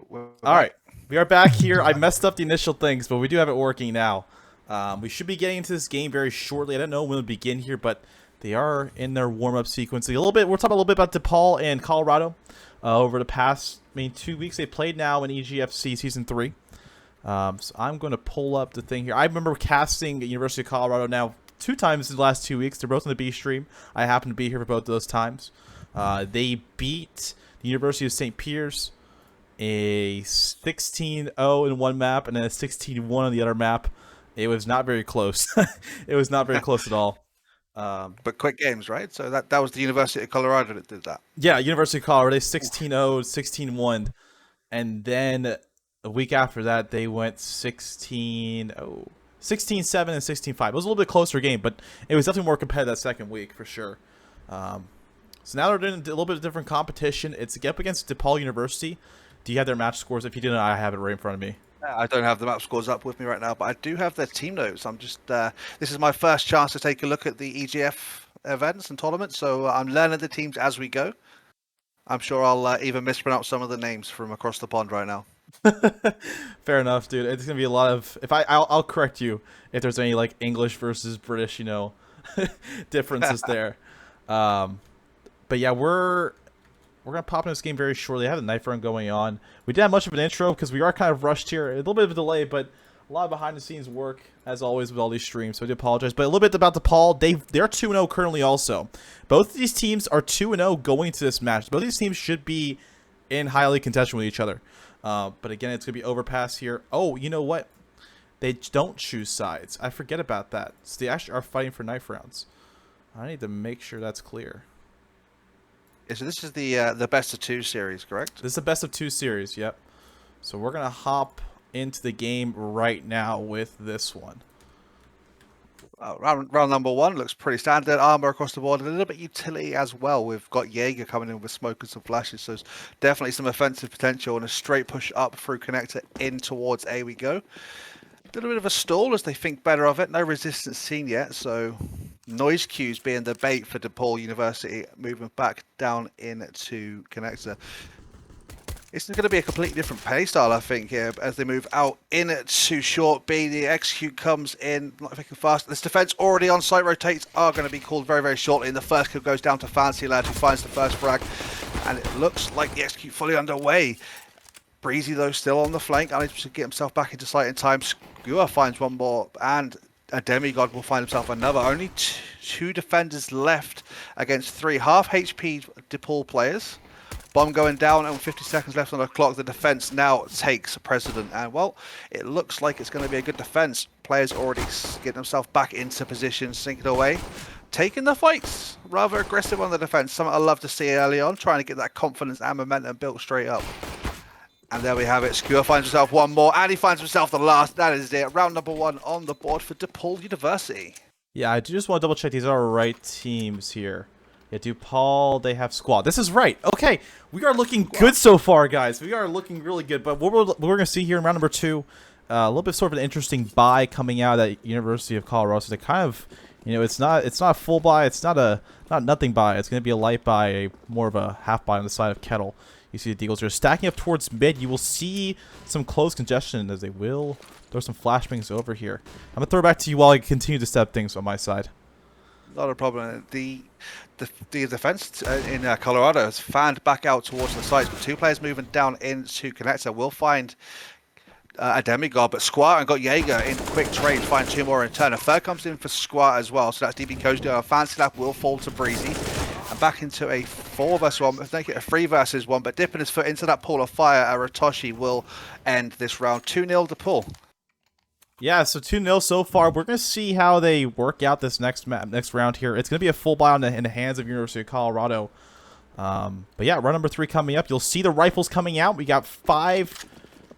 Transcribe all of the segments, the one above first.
We're All back. right, we are back here. I messed up the initial things, but we do have it working now. We should be getting into this game very shortly. I don't know when we'll begin here, but they are in their warm-up sequence. A little bit. We're talking a little bit about DePaul and Colorado. Over the past, 2 weeks, they played now in EGFC Season 3. So I'm going to pull up the thing here. I remember casting at University of Colorado now 2 times in the last 2 weeks. They're both on the B stream. I happen to be here for both of those times. They beat the University of St. Peter's a 16-0 in one map and then a 16-1 on the other map. It was not very close. It was not very close at all. But quick games, right? So that was the University of Colorado that did that. Yeah, University of Colorado, 16-0, 16-1. And then a week after that, they went 16-0, 16-7, and 16-5. It was a little bit closer game, but it was definitely more competitive that second week for sure. So now they're doing a little bit of different competition. It's up against DePaul University. Do you have their match scores? If you didn't, I have it right in front of me. I don't have the map scores up with me right now, but I do have their team notes. I'm just this is my first chance to take a look at the EGF events and tournaments, so I'm learning the teams as we go. I'm sure I'll even mispronounce some of the names from across the pond right now. Fair enough, dude. It's gonna be a lot of. If I'll correct you if there's any like English versus British, differences there. But yeah, we're gonna pop in this game very shortly. I have a knife run going on. We didn't have much of an intro because we are kind of rushed here. A little bit of a delay, but a lot of behind the scenes work as always with all these streams. So I do apologize. But a little bit about DePaul. They're 2-0 currently also. Both of these teams are 2-0 going into this match. Both of these teams should be in highly contention with each other. But again, it's gonna be overpass here. Oh, you know what? They don't choose sides. I forget about that. So they actually are fighting for knife rounds. I need to make sure that's clear. So this is the best of 2 series, correct? This is the best of 2 series, yep. So we're going to hop into the game right now with this one. Round number 1 looks pretty standard. Armor across the board, a little bit utility as well. We've got Jaeger coming in with smoke and some flashes, so there's definitely some offensive potential and a straight push up through connector in towards A we go. A little bit of a stall as they think better of it. No resistance seen yet, so noise cues being the bait for DePaul University, moving back down into connector. It's going to be a completely different play style, I think, here as they move out into short B. The execute comes in, not thinking fast. This defense already on site rotates are going to be called very, very shortly. And the first kill goes down to Fancy Lad, who finds the first frag. And it looks like the execute fully underway. Breezy, though, still on the flank, unable to get himself back into sight in time. Skewer finds one more, and a demigod will find himself another. Only 2 defenders left against 3 half HP DePaul players. Bomb going down and 50 seconds left on the clock. The defense now takes precedent, and well, it looks like it's going to be a good defense. Players already getting themselves back into position, sinking away, taking the fights. Rather aggressive on the defense. Something I love to see early on, trying to get that confidence and momentum built straight up. And there we have it. Skewer finds himself one more, and he finds himself the last. That is it. Round number 1 on the board for DePaul University. Yeah, I do just want to double check these are right teams here. Yeah, DePaul, they have squad. This is right. Okay, we are looking good so far, guys. We are looking really good. But what we're going to see here in round number 2, a little bit sort of an interesting buy coming out at University of Colorado. So they kind of, it's not a full buy. It's not nothing buy. It's going to be a light buy, more of a half buy on the side of Kettle. You see the Deagles are stacking up towards mid. You will see some close congestion as they will throw some flashbangs over here. I'm going to throw it back to you while I continue to step things on my side. Not a problem. The defense in Colorado has fanned back out towards the sites, but 2 players moving down into connector will find a demigod, but Squat and got Jaeger in quick trade, find 2 more in turn. A third comes in for Squat as well, so that's DB Coach. A Fancy Lap will fall to Breezy. And back into a 4 versus 1, make it a 3 versus 1, but dipping his foot into that pool of fire, Aratoshi will end this round 2-0 DePaul. Yeah, so 2-0 so far. We're going to see how they work out this next round here. It's going to be a full buy in the hands of University of Colorado. But yeah, round number 3 coming up. You'll see the rifles coming out. We got 4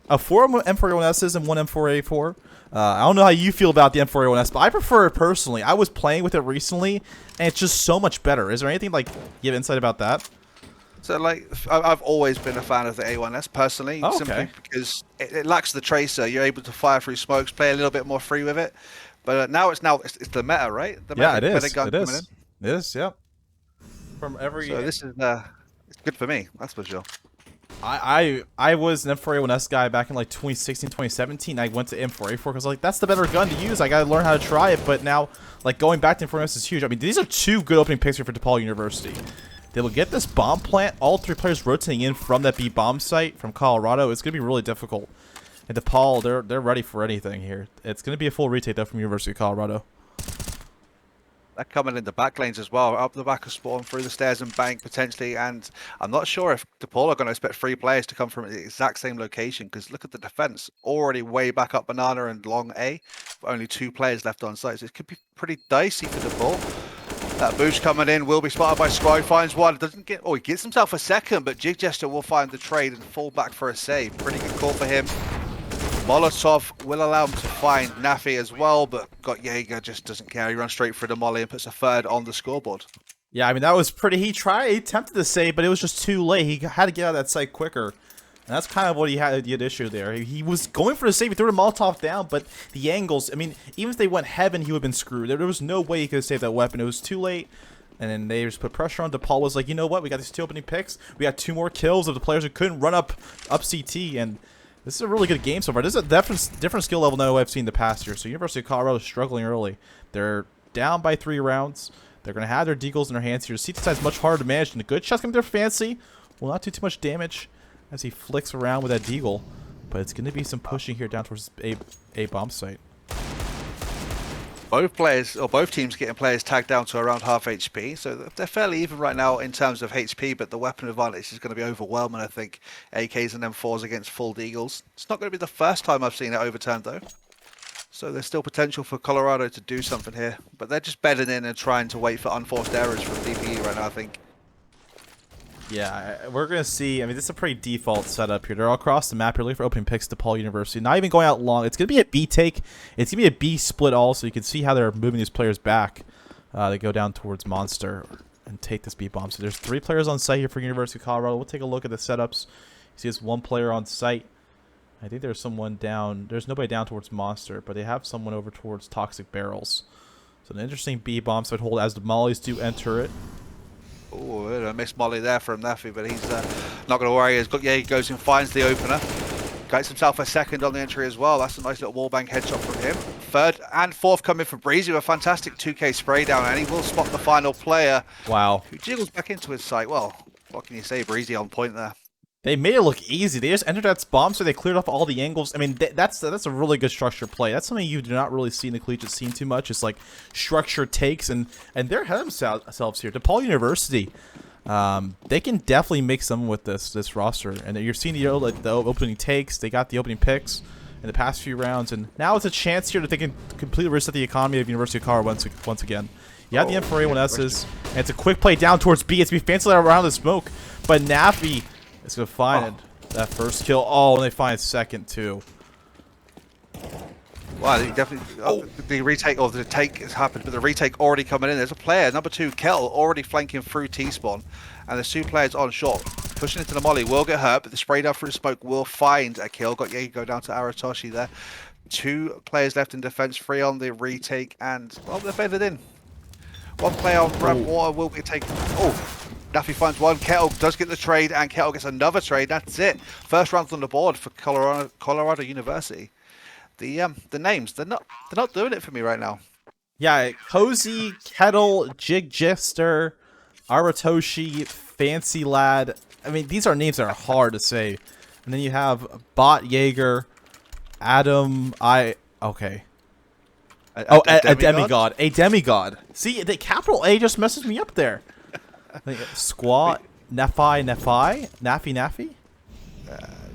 M4A1Ss and 1 M4A4. I don't know how you feel about the M4A1S, but I prefer it personally. I was playing with it recently, and it's just so much better. Is there anything like you have insight about that? So, like, I've always been a fan of the A1S personally, simply because it lacks the tracer. You're able to fire through smokes, play a little bit more free with it. But now it's the meta, right? The meta, yeah, it is. Gun it is. It is. Yep. From every. So this is it's good for me. That's for sure. I was an M4A1S guy back in like 2016, 2017. I went to M4A4 because like that's the better gun to use. I gotta learn how to try it. But now, like going back to M4A1S is huge. I mean, these are two good opening picks here for DePaul University. They will get this bomb plant. All three players rotating in from that B bomb site from Colorado. It's gonna be really difficult. And DePaul, they're ready for anything here. It's gonna be a full retake though from University of Colorado. They're coming in the back lanes as well, up the back of spawn, through the stairs and bank potentially. And I'm not sure if DePaul are going to expect 3 players to come from the exact same location, because look at the defense, already way back up banana and long A, only 2 players left on site. So it could be pretty dicey for DePaul. That boost coming in will be spotted by Squad, finds one, doesn't get, oh, he gets himself a second, but Jig Jester will find the trade and fall back for a save. Pretty good call for him. Molotov will allow him to find Nafi as well, but got Jaeger, just doesn't care. He runs straight for the molly and puts a third on the scoreboard. Yeah, I mean, that was pretty... He attempted to save, but it was just too late. He had to get out of that site quicker. And that's kind of what he had the issue there. He was going for the save. He threw the Molotov down, but the angles... I mean, even if they went heaven, he would have been screwed. There was no way he could have saved that weapon. It was too late. And then they just put pressure on. DePaul was like, you know what? We got these 2 opening picks. We got 2 more kills of the players who couldn't run up CT, and... This is a really good game so far. This is a different skill level than I've seen in the past year. So University of Colorado is struggling early. They're down by 3 rounds. They're going to have their deagles in their hands here. CT side is much harder to manage. And the good shots coming through Fancy will not do too much damage as he flicks around with that deagle. But it's going to be some pushing here down towards a bomb site. Both players, or both teams, getting players tagged down to around half HP, so they're fairly even right now in terms of HP, but the weapon advantage is going to be overwhelming, I think. AKs and M4s against full deagles. It's not going to be the first time I've seen it overturned, though. So there's still potential for Colorado to do something here, but they're just bedding in and trying to wait for unforced errors from DPE right now, I think. Yeah, we're going to see. I mean, this is a pretty default setup here. They're all across the map. You're looking for opening picks to DePaul University. Not even going out long. It's going to be a B take. It's going to be a B split also. You can see how they're moving these players back. They go down towards Monster and take this B bomb. So there's 3 players on site here for University of Colorado. We'll take a look at the setups. You see this 1 player on site. I think there's someone down. There's nobody down towards Monster, but they have someone over towards Toxic Barrels. So an interesting B bomb site hold as the mollies do enter it. Oh, a missed molly there from Nafi, but he's not going to worry. He goes and finds the opener. Gets himself a second on the entry as well. That's a nice little wallbang headshot from him. 3rd and 4th coming from Breezy with a fantastic 2K spray down, and he will spot the final player. Wow. Who jiggles back into his sight. Well, what can you say? Breezy on point there. They made it look easy. They just entered that bomb, so they cleared off all the angles. I mean, that's a really good structure play. That's something you do not really see in the collegiate scene too much. It's like structure takes, and they're ahead of themselves here. DePaul University, they can definitely make something with this roster. And you're seeing the opening takes. They got the opening picks in the past few rounds, and now it's a chance here that they can completely reset the economy of University of Colorado once again. You have the M4A1Ss, and it's a quick play down towards B. It's be fancy around the smoke, but Nafi is going to find that first kill. Oh, and they find second, too. Wow, they definitely... the retake, or the take has happened, but the retake already coming in. There's a player, number 2, Kettle, already flanking through T-spawn. And there's 2 players on short. Pushing into the molly, will get hurt, but the spray down through smoke will find a kill. Got Jaeger go down to Aratoshi there. 2 players left in defense, 3 on the retake, and, well, they're bedded in. 1 player on ramp water will be taken... Oh! Nafi finds 1. Kettle does get the trade, and Kettle gets another trade. That's it. First round on the board for Colorado University. The names, they're not doing it for me right now. Yeah, Cozy, Kettle, Jig Jester, Aratoshi, Fancy Lad. I mean, these are names that are hard to say. And then you have Bot Jaeger, Adam. Okay. A demigod. A demigod. See, the capital A just messes me up there. Squat, Nafi.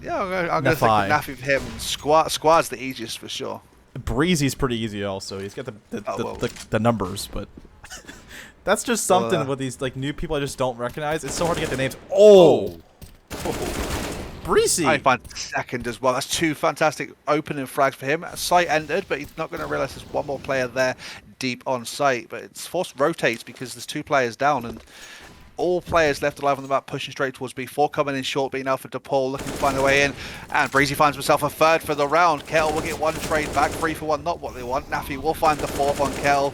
Yeah, I'm gonna think Nafi for him. Squad's the easiest for sure. Breezy's pretty easy also. He's got the numbers, but that's just something with these like new people I just don't recognize. It's so hard to get the names. Oh. Breezy. I find second as well. That's 2 fantastic opening frags for him. Site entered, but he's not going to realize there's 1 more player there deep on site. But it's forced rotates because there's 2 players down, and all players left alive on the map pushing straight towards B4, coming in short, being now for DePaul, looking to find a way in. And Breezy finds himself a 3rd for the round. Kettle will get 1 trade back, 3 for 1, not what they want. Nafi will find the 4th on Kettle,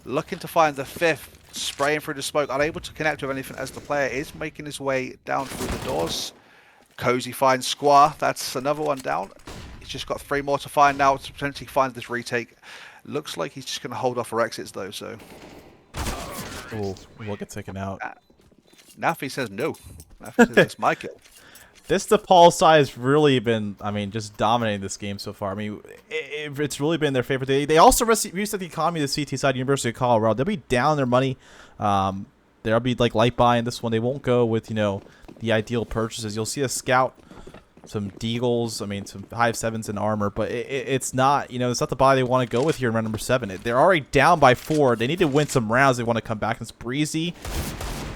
looking to find the 5th, spraying through the smoke, unable to connect with anything as the player is making his way down through the doors. Cozy finds Squaw. That's another one down. He's just got 3 more to find now to potentially find this retake. Looks like he's just going to hold off for exits though. So We'll get taken out. Nafi says no. Nafi says it's my kill. This DePaul side has really been, I mean, just dominating this game so far. I mean, it's really been their favorite. They also reset the economy of the CT side, University of Colorado. They'll be down their money. There'll be like light buy in this one. They won't go with, you know, the ideal purchases. You'll see a scout, some deagles, I mean, some 5.7s in armor, but it's not, you know, it's not the buy they want to go with here in round number 7. They're already down by 4. They need to win some rounds. They want to come back. It's Breezy.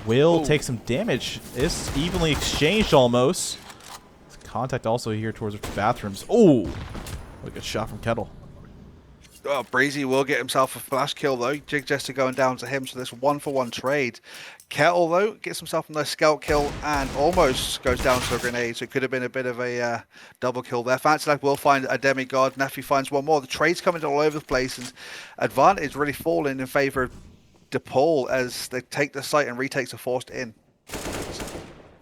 Will take some damage. It's evenly exchanged almost. Contact also here towards the bathrooms. Oh, what a good shot from Kettle. Oh, Breezy will get himself a flash kill though. Jig Jester going down to him, so this 1-for-1 trade. Kettle though gets himself a nice scout kill and almost goes down to a grenade, so it could have been a bit of a double kill there. Fancy Life will find a demigod. Nafi finds one more. The trade's coming all over the place, and advantage really falling in favor of DePaul as they take the site and retakes are forced in.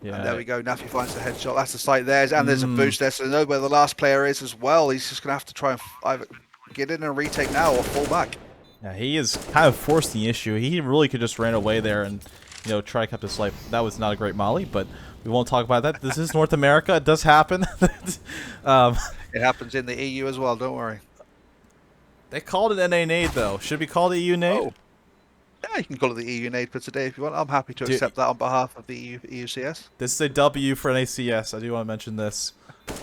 Yeah. And there we go. Nafi finds the headshot. That's the site there, and there's a boost there, so they know where the last player is as well. He's just gonna have to try and either get in and retake now or fall back. Yeah, he is kind of forced the issue. He really could just ran away there and, you know, try to keep his life. That was not a great molly, but we won't talk about that. This is North America. It does happen. It happens in the EU as well. Don't worry. They called it NA nade though. Should we call it EU nade? Oh. Yeah, you can call it the EU nade for today if you want. I'm happy to accept that on behalf of the EUCS. This is a W for NACS. I do want to mention this.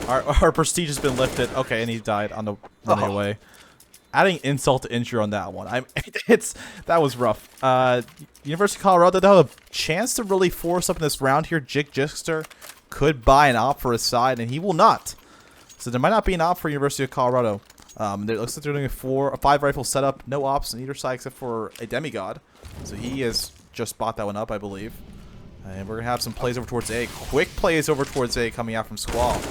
Our prestige has been lifted. Okay, and he died on the running away. Adding insult to injury on that one. That was rough. University of Colorado, they'll have a chance to really force up in this round here. Jig Jester could buy an op for his side, and he will not. So there might not be an op for University of Colorado. It looks like they're doing a 5 rifle setup, no ops on either side except for a demigod. So he has just bought that one up, I believe. And we're gonna have some plays over towards A. Quick plays over towards A coming out from Squall.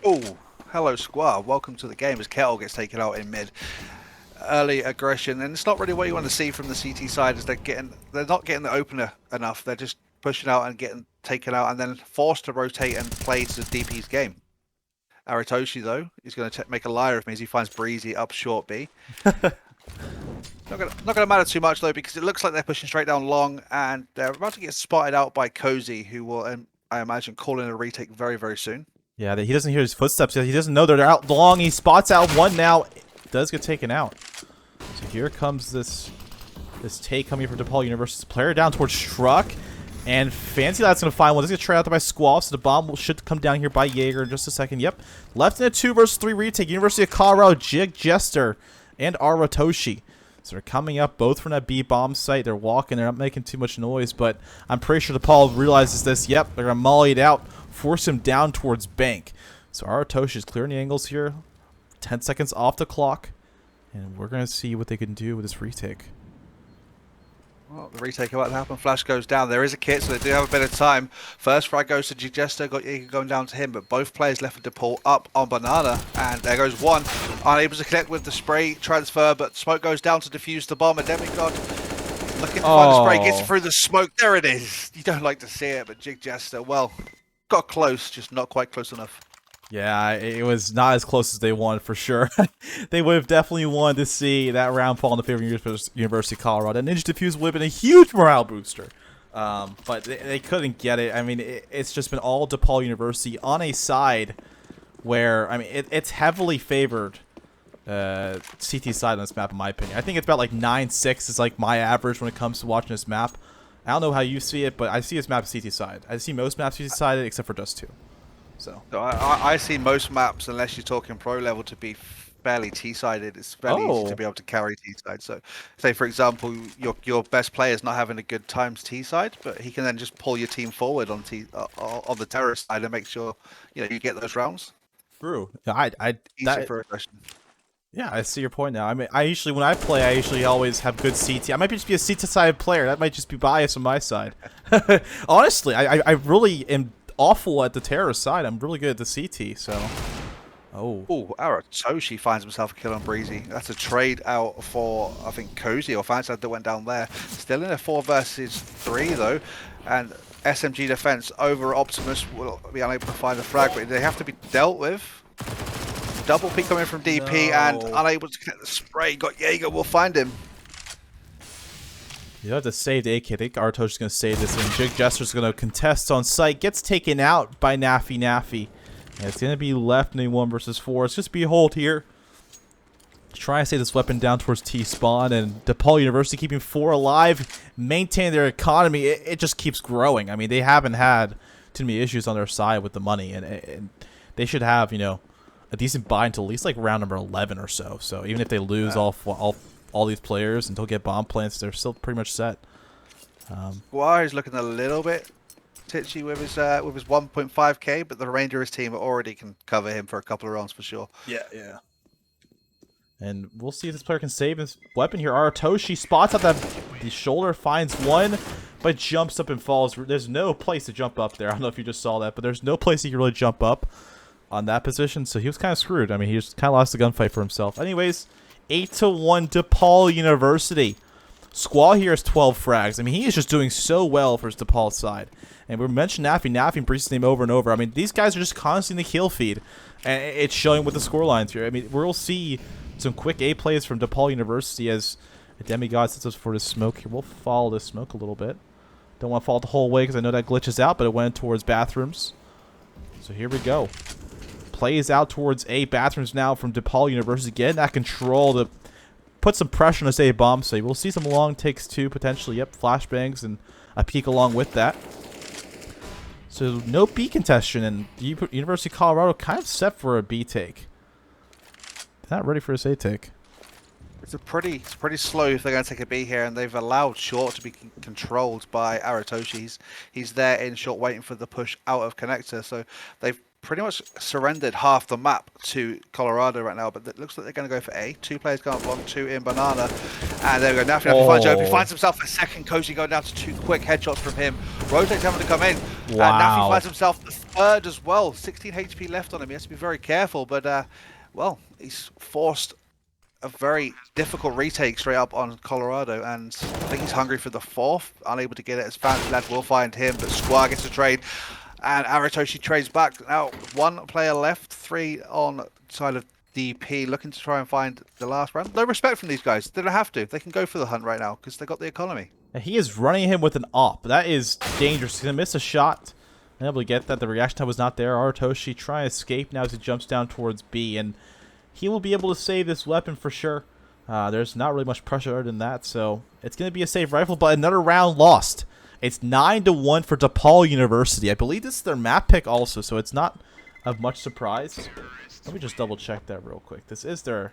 Oh, hello Squall. Welcome to the game as Kettle gets taken out in mid. Early aggression, and it's not really what you want to see from the CT side. Is they're not getting the opener enough. They're just pushing out and getting taken out, and then forced to rotate and play to DP's game. Aratoshi, though, is going to make a liar of me as he finds Breezy up short B. Not gonna matter too much, though, because it looks like they're pushing straight down long, and they're about to get spotted out by Cozy, who will, I imagine, call in a retake very, very soon. Yeah, he doesn't hear his footsteps yet. He doesn't know they're out long. He spots out one now. Does get taken out. So here comes this take coming from DePaul University. Player down towards Struck. And Fancy Lad's going to find one. This is going to try out there by Squall, so the bomb should come down here by Jaeger in just a second. Yep. Left in a 2 versus 3 retake. University of Colorado, Jig Jester, and Aratoshi. So they're coming up both from that B bomb site. They're walking. They're not making too much noise, but I'm pretty sure DePaul realizes this. Yep, they're going to molly it out, force him down towards Bank. So Aratoshi is clearing the angles here. 10 seconds off the clock. And we're going to see what they can do with this retake. Well, the retake about to happen. Flash goes down. There is a kit, so they do have a bit of time. First frag goes to Jester, got Eager going down to him, but both players left for DePaul up on Banana, and there goes one. Unable to connect with the spray transfer, but smoke goes down to defuse the bomb. A demigod looking to find the spray, gets through the smoke. There it is. You don't like to see it, but Jig Jester, well, got close, just not quite close enough. Yeah, it was not as close as they wanted for sure. They would have definitely wanted to see that round fall in the favor of University of Colorado. And Ninja Defuse would have been a huge morale booster. But they couldn't get it. I mean, it's just been all DePaul University on a side where, I mean, it's heavily favored CT side on this map, in my opinion. I think it's about like 9-6 is like my average when it comes to watching this map. I don't know how you see it, but I see this map CT side. I see most maps CT sided except for Dust 2. So I see most maps, unless you're talking pro level, to be fairly T-sided. It's fairly easy to be able to carry T-side. So, say for example, your best player is not having a good times T-side, but he can then just pull your team forward on on the terrorist side and make sure you get those rounds. True. Yeah, Easy for aggression. Yeah, I see your point now. I mean, when I play, I usually always have good CT. I might just be a CT-sided player. That might just be bias on my side. Honestly, I really am awful at the terrorist side. I'm really good at the CT, so... Oh, Aratoshi finds himself a kill on Breezy. That's a trade out for, I think, Cozy or Fancy that went down there. Still in a 4 versus 3, though. And SMG defense over Optimus will be unable to find the frag, but they have to be dealt with. Double peek coming from DP and No. unable to get the spray. Got Jaeger, will find him. You have to save the AK. I think Artoshi's going to save this, and Jig Jester's going to contest on site. Gets taken out by Nafi. And it's going to be left in a 1 versus 4. It's just Behold here. Try to save this weapon down towards T-spawn, and DePaul University keeping 4 alive, maintain their economy. It just keeps growing. I mean, they haven't had too many issues on their side with the money, and they should have, you know, a decent buy until at least like round number 11 or so. So even if they lose all these players and don't get bomb plants, they're still pretty much set. Guar is looking a little bit titchy with his 1.5k, but the remainder of his team already can cover him for a couple of rounds for sure. Yeah. And we'll see if this player can save his weapon here. Aratoshi spots out that the shoulder, finds one, but jumps up and falls. There's no place to jump up there. I don't know if you just saw that, but there's no place he can really jump up on that position. So he was kind of screwed. I mean, he just kind of lost the gunfight for himself. Anyways, 8-1 DePaul University. Squall here has 12 frags. I mean, he is just doing so well for his DePaul side. And we mentioned Nafi and Breeze's name over and over. I mean, these guys are just constantly kill feed. And it's showing with the score lines here. I mean, we'll see some quick A plays from DePaul University as a demigod sets us for this smoke here. We'll follow this smoke a little bit. Don't want to follow it the whole way because I know that glitches out, but it went towards bathrooms. So here we go. Plays out towards A bathrooms now from DePaul University. Getting that control to put some pressure on this A bomb site. We'll see some long takes too, potentially. Yep, flashbangs and a peek along with that. So no B contestation, and University of Colorado kind of set for a B take. Not ready for his A take. It's pretty slow if they're going to take a B here, and they've allowed short to be controlled by Aratoshi. He's there in short waiting for the push out of connector, so they've pretty much surrendered half the map to Colorado right now, but it looks like they're going to go for A. 2 players going along, 2 in banana, and there we go. Nafi finds Joe. He finds himself a second. Cozy going down to 2 quick headshots from him. Rotate's having to come in, and Nafi finds himself the 3rd as well. 16 HP left on him. He has to be very careful, but well, he's forced a very difficult retake straight up on Colorado, and I think he's hungry for the 4th. Unable to get it as Fancy Lad will find him, but Squire gets a trade, and Aratoshi trades back. Now 1 player left, 3 on side of DP, looking to try and find the last round. No respect from these guys. They don't have to. They can go for the hunt right now because they got the economy. And he is running him with an op. That is dangerous. He's going to miss a shot. Unable to get that. The reaction time was not there. Aratoshi trying to escape now as he jumps down towards B, and he will be able to save this weapon for sure. There's not really much pressure other than that, so it's going to be a safe rifle, but another round lost. It's 9-1 for DePaul University. I believe this is their map pick also, so it's not of much surprise. Let me just double check that real quick. This is their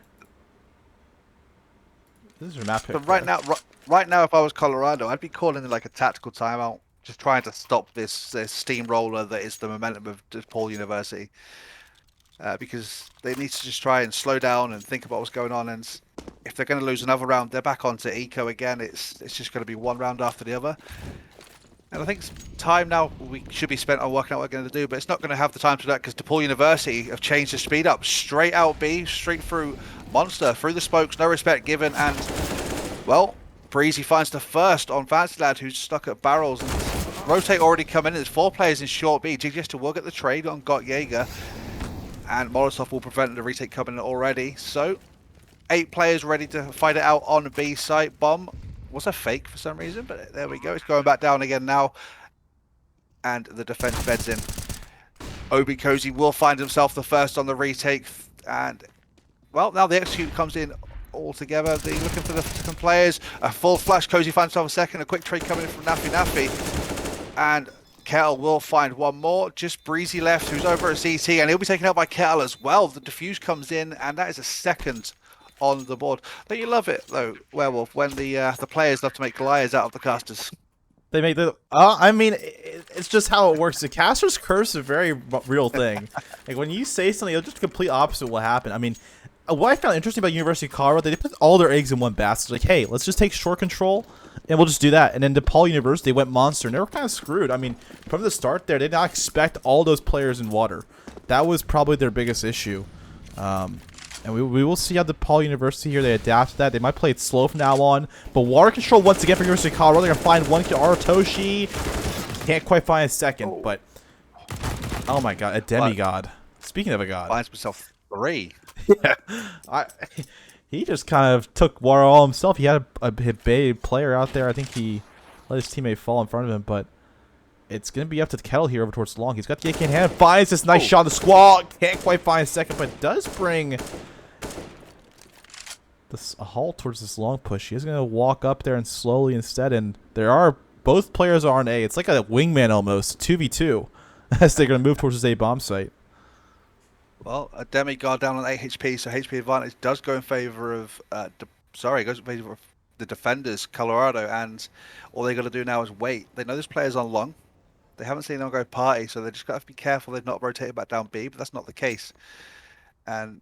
map pick. But right now, if I was Colorado, I'd be calling it like a tactical timeout, just trying to stop this steamroller that is the momentum of DePaul University. Because they need to just try and slow down and think about what's going on. And if they're going to lose another round, they're back onto Eco again. It's just going to be one round after the other. And I think it's time now we should be spent on working out what we're going to do, but it's not going to have the time to do that because DePaul University have changed the speed up. Straight out B, straight through Monster, through the spokes, no respect given, and, well, Breezy finds the first on Fancy Lad, who's stuck at barrels. And Rotate already come in. There's 4 players in short B. Jigester will get the trade on Got Jaeger, and Molotov will prevent the retake coming in already. So 8 players ready to fight it out on B site. Bomb was a fake for some reason, but there we go. It's going back down again now, and the defense beds in. Obi Cozy will find himself the first on the retake, and, well, now the execute comes in all together. They're looking for the second players. A full flash. Cozy finds himself a second. A quick trade coming in from Nafi, and Kettle will find one more. Just Breezy left, who's over at CT, and he'll be taken out by Kettle as well. The defuse comes in, and that is a second on the board. Don't you love it, though, Werewolf, when the players love to make liars out of the casters? They make the... I mean, it's just how it works. The caster's curse is a very real thing. Like, when you say something, it'll just the complete opposite will happen. I mean, what I found interesting about University of Colorado, they put all their eggs in one basket. Like, hey, let's just take short control, and we'll just do that. And then DePaul University went monster, and they were kind of screwed. I mean, from the start there, they did not expect all those players in water. That was probably their biggest issue. And we will see how DePaul University here, they adapt to that. They might play it slow from now on. But water control once again for University of Colorado. They're going to find one to Aratoshi. Can't quite find a second, Oh. but oh my god, a demigod. Speaking of a god, Finds himself 3. I he just kind of took water all himself. He had a big player out there. I think he let his teammate fall in front of him, but it's going to be up to the Kettle here over towards Long. He's got the AK in hand. Finds this nice shot on the squall. Can't quite find a second, but does bring this a halt towards this long push. He's going to walk up there and slowly instead, and there are both players are on A. It's like a wingman almost, 2v2, as they're going to move towards this A bomb site. Well, a demigod down on 8 HP, so HP advantage does go in favor of goes in favor of the defenders, Colorado, and all they got to do now is wait. They know this player's on long. They haven't seen them go party, so they just got to be careful they've not rotated back down B, but that's not the case. And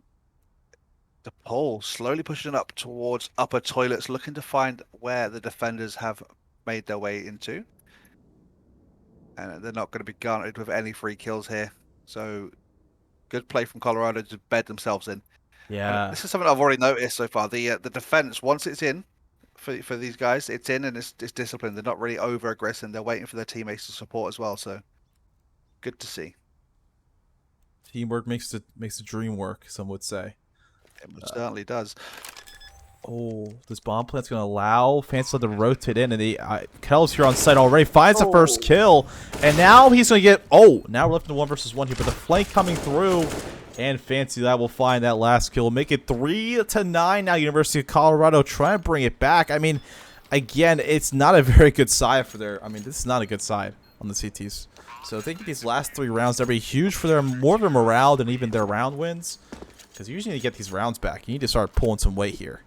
DePaul slowly pushing up towards upper toilets, looking to find where the defenders have made their way into. And they're not going to be garnered with any free kills here. So good play from Colorado to bed themselves in. Yeah. And this is something I've already noticed so far. The defense, once it's in for these guys, it's in and it's disciplined. They're not really over aggressive. They're waiting for their teammates to support as well. So good to see. Teamwork makes the dream work, some would say. It certainly does. Oh, this bomb plant's going to allow Fancy to rotate in, and the Kettle's here on site already. Finds the first kill, and now he's going to get... Oh, now we're left in 1 versus 1 here, but the flank coming through, and Fancy that will find that last kill. Make it 3-9 now. University of Colorado trying to bring it back. I mean, again, it's not a very good side for their... I mean, this is not a good side on the CTs. So I think these last 3 rounds, they'll be huge for their more their morale than even their round wins. Because you usually need to get these rounds back. You need to start pulling some weight here.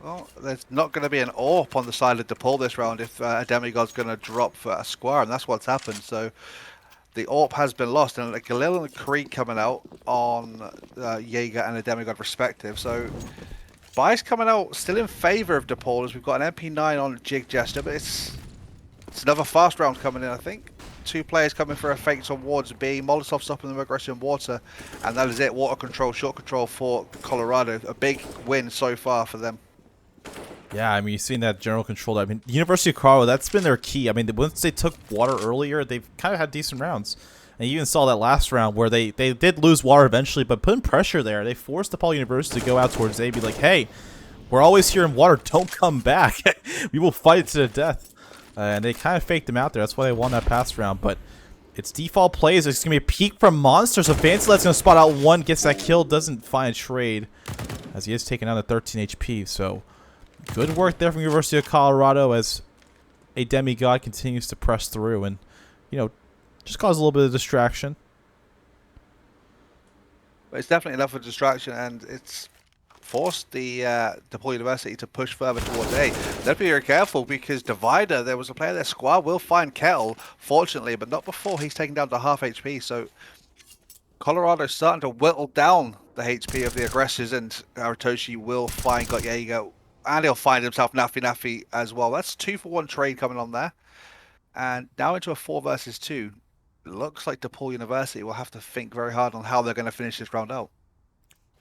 Well, there's not going to be an AWP on the side of DePaul this round if a demigod's going to drop for a square, and that's what's happened. So the AWP has been lost, and a Galil and a Creed coming out on Jaeger and a demigod respective. So Bias coming out still in favor of DePaul as we've got an MP9 on Jig Jester, but it's another fast round coming in, I think. 2 players coming for a fake towards B. Molotov stopping them aggression water, and that is it. Water control, short control for Colorado. A big win so far for them. Yeah, I mean, you've seen that general control. I mean, University of Colorado, that's been their key. I mean, once they took water earlier, they've kind of had decent rounds. And you even saw that last round where they did lose water eventually, but putting pressure there, they forced DePaul University to go out towards A, be like, hey, we're always here in water. Don't come back. We will fight to the death. And they kind of faked them out there. That's why they won that pass round. But it's default plays. It's going to be a peek from Monster. So Fancy Lad's going to spot out one, gets that kill, doesn't find a trade, as he is taking out at 13 HP. So good work there from University of Colorado as a demigod continues to press through and, you know, just cause a little bit of distraction. But it's definitely enough of a distraction, and it's forced the DePaul University to push further towards A. They'll be very careful because Divider, there was a player there, Squad will find Kettle, fortunately, but not before he's taken down to half HP. So Colorado's starting to whittle down the HP of the aggressors, and Aratoshi will find Gotyago, and he'll find himself Nafi as well. That's 2-for-1 trade coming on there. And now into a 4 versus 2. It looks like DePaul University will have to think very hard on how they're going to finish this round out.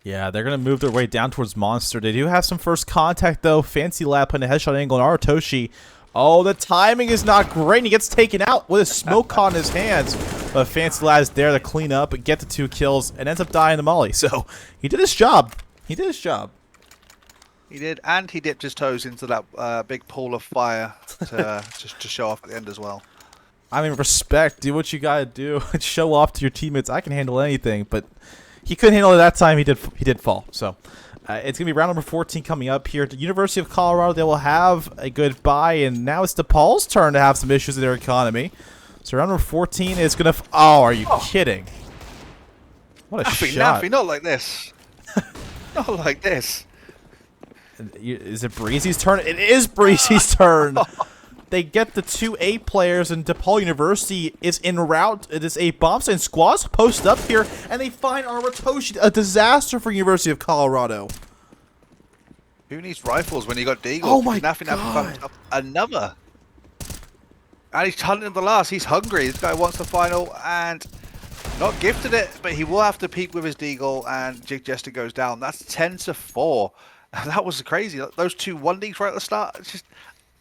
Yeah, they're going to move their way down towards Monster. They do have some first contact, though. Fancy Lad putting a headshot angle on Aratoshi. Oh, the timing is not great, and he gets taken out with a smoke on his hands. But Fancy Lad is there to clean up and get the 2 kills and ends up dying to Molly. So he did his job. He did his job. He did, and he dipped his toes into that big pool of fire to show off at the end as well. I mean, respect. Do what you gotta do. Show off to your teammates. I can handle anything, but he couldn't handle it that time. He did fall. So it's gonna be round number 14 coming up here. The University of Colorado, they will have a good bye, and now it's DePaul's turn to have some issues in their economy. So round number 14 is gonna. Oh, are you kidding? What a shot! Nafi, not like this. Not like this. Is it Breezy's turn? It is Breezy's turn. They get the 2 A players, and DePaul University is en route. It is a bomb site, and Squad's posted up here, and they find Aratoshi. A disaster for University of Colorado. Who needs rifles when you got Deagle? Oh my Nafi God. found another. And he's hunting the last. He's hungry. This guy wants the final, and not gifted it, but he will have to peek with his Deagle, and Jig Jester goes down. That's 10-4. That was crazy. Those 2 1Ds right at the start. It's just,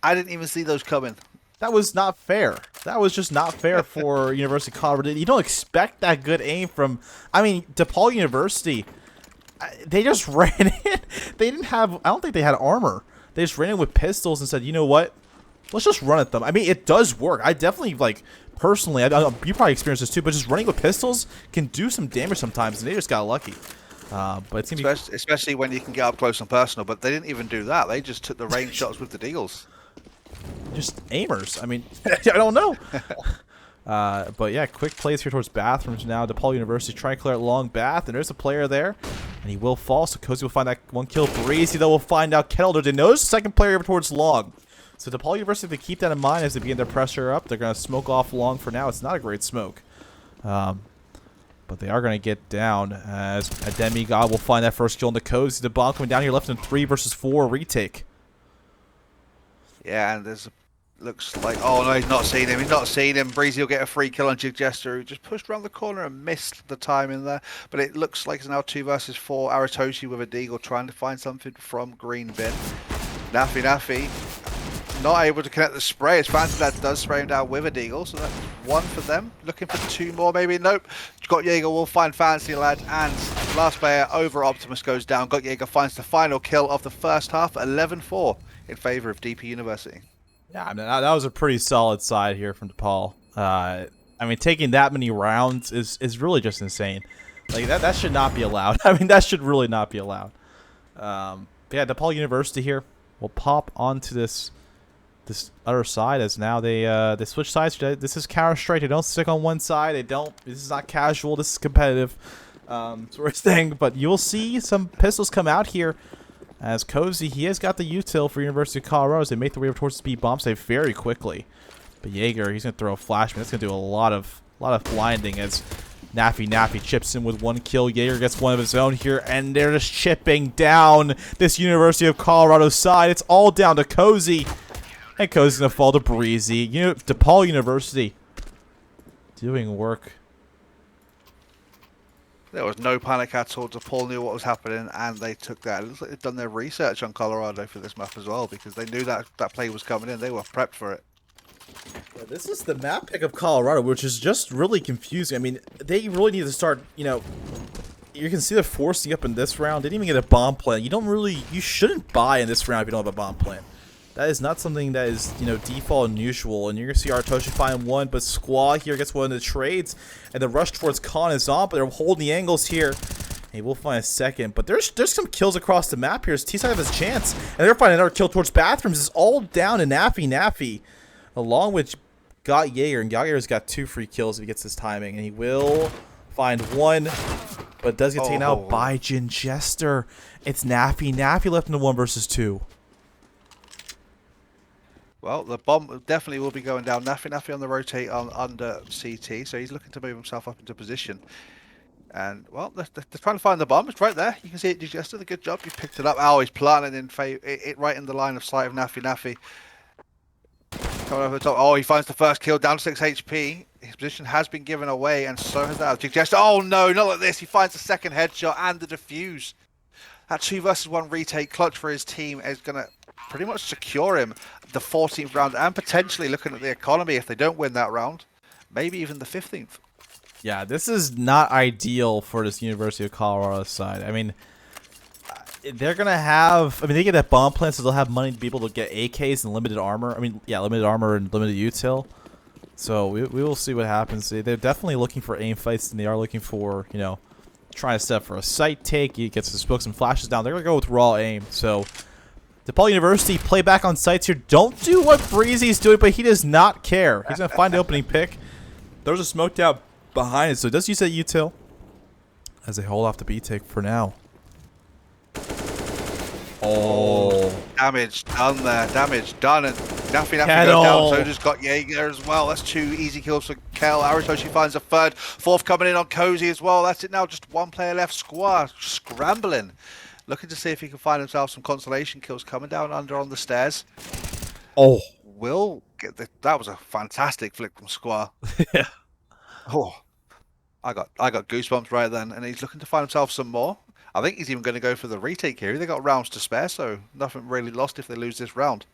I didn't even see those coming. That was not fair. That was just not fair for University of Colorado. You don't expect that good aim from, I mean, DePaul University. They just ran in. They didn't have, I don't think they had armor. They just ran in with pistols and said, you know what? Let's just run at them. I mean, it does work. I definitely, like, personally, you probably experienced this too, but just running with pistols can do some damage sometimes, and they just got lucky. But it's gonna be especially when you can get up close and personal. But they didn't even do that. They just took the range shots with the deagles. just aimers. I mean, I don't know. But yeah, quick plays here towards bathrooms now. DePaul University trying to clear out long bath, and there's a player there, and he will fall. So Cozy will find that one kill. Breezy, though, will find out Kettle. They notice the second player over towards long. So DePaul University, if they keep that in mind as they begin their pressure up, they're going to smoke off long for now. It's not a great smoke. But they are going to get down as a demigod will find that first kill into Cozy. The bomb coming down here left in 3 versus 4 retake. Yeah, and there's looks like, oh no, he's not seen him. He's not seen him. Breezy will get a free kill on Jig Jester, who just pushed around the corner and missed the time in there. But it looks like it's now 2 versus 4. Aratoshi with a deagle trying to find something from Green Bin. Nafi not able to connect the spray. As Fancy Lad does spray him down with a deagle, so that's 1 for them. Looking for 2 more, maybe. Nope. Got Jaeger will find Fancy Lad, and last player over Optimus goes down. Got Jaeger finds the final kill of the first half, 11-4 in favor of DP University. Yeah, I mean, that was a pretty solid side here from DePaul. I mean, taking that many rounds is really just insane. Like, that should not be allowed. I mean, that should really not be allowed. But yeah, DePaul University here will pop onto this other side as now they switch sides. This is Counter-Strike. They don't stick on one side. They don't. This is not casual. This is competitive sort of thing. But you'll see some pistols come out here. As Cozy, he has got the util for University of Colorado as they make their way over towards the speed bomb save very quickly. But Jaeger, he's going to throw a flashbang. That's going to do a lot of blinding as Nafi chips in with 1 kill. Jaeger gets 1 of his own here, and they're just chipping down this University of Colorado side. It's all down to Cozy. And Cozy's going to fall to Breezy. DePaul University doing work. There was no panic at all. DePaul knew what was happening, and they took that. It looks like they've done their research on Colorado for this map as well, because they knew that play was coming in. They were prepped for it. Yeah, this is the map pick of Colorado, which is just really confusing. I mean, they really need to start, you can see they're forcing up in this round. They didn't even get a bomb plan. You shouldn't buy in this round if you don't have a bomb plan. That is not something that is, default and usual. And you're going to see Artoshi find 1, but Squaw here gets 1 of the trades. And the rush towards Khan is on, but they're holding the angles here. He will find a second, but there's some kills across the map here. T-Side has a chance. And they're finding another kill towards bathrooms. It's all down to Nafi. Along with Got Jaeger. And Jaeger's got 2 free kills if he gets his timing. And he will find 1, but does get taken out by Jin Jester. It's Nafi. Nafi left in the 1 versus 2. Well, the bomb definitely will be going down. Nafi on the rotate under CT, so he's looking to move himself up into position. And, well, they're trying to find the bomb. It's right there. You can see it. You just did a good job. You picked it up. Oh, he's planting it right in the line of sight of Nafi. Coming over the top. Oh, he finds the first kill, down to 6 HP. His position has been given away, and so has that. Jester. Oh, no, not like this. He finds the second headshot and the defuse. That 2 versus 1 retake clutch for his team is going to pretty much secure him the 14th round, and potentially, looking at the economy, if they don't win that round, maybe even the 15th. Yeah, this is not ideal for this University of Colorado side. I mean, they're going to have... they get that bomb plan, so they'll have money to be able to get AKs and limited armor. Limited armor and limited util. So we will see what happens. They're definitely looking for aim fights, and they are looking for, trying to set for a sight take. He gets to smoke some flashes down. They're going to go with raw aim, so... DePaul University, play back on sites here. Don't do what Breezy's doing, but he does not care. He's going to find the opening pick. There's a smoke down behind it, so he does use that util as they hold off the B take for now. Oh. Damage done there. Damage done. And Nafi goes down. So just got Jaeger as well. That's 2 easy kills for Kel. Aritoshi finds a 3rd. 4th coming in on Cozy as well. That's it now. Just 1 player left. Squaw scrambling. Looking to see if he can find himself some consolation kills coming down under on the stairs. Oh. Will get that was a fantastic flick from Squaw. Yeah. Oh. I got goosebumps right then, and he's looking to find himself some more. I think he's even going to go for the retake here. They got rounds to spare, so nothing really lost if they lose this round.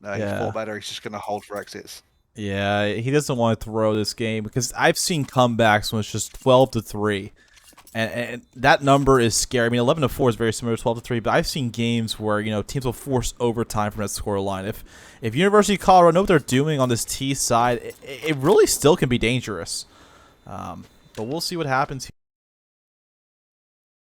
No, he Yeah. thought better. He's just going to hold for exits. Yeah, he doesn't want to throw this game because I've seen comebacks when it's just 12-3. And that number is scary. I mean, 11-4 is very similar to 12-3, but I've seen games where teams will force overtime from that score line. If University of Colorado know what they're doing on this T side, it really still can be dangerous. But we'll see what happens.